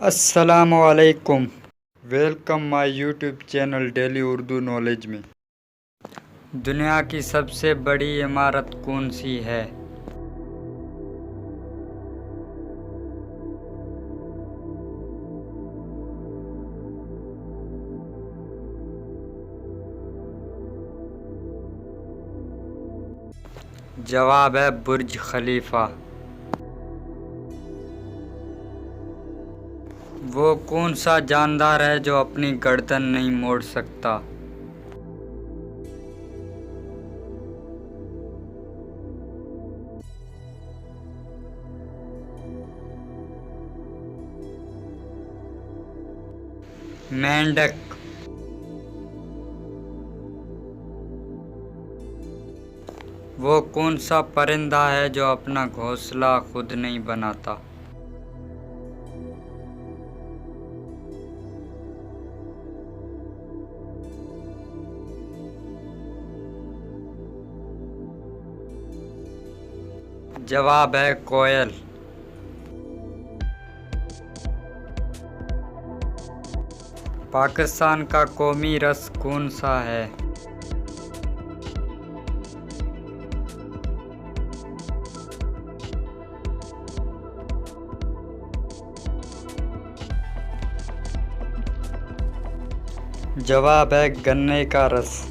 अस्सलामुअलैकुम। Welcome my YouTube channel daily Urdu knowledge में। दुनिया की सबसे बड़ी इमारत कौन सी है? जवाब है बुर्ज खलीफा। वो कौन सा जानदार है जो अपनी गर्दन नहीं मोड़ सकता? मेंढक। वो कौन सा परिंदा है जो अपना घोंसला खुद नहीं बनाता? जवाब है कोयल। पाकिस्तान का कौमी रस कौन सा है? जवाब है गन्ने का रस।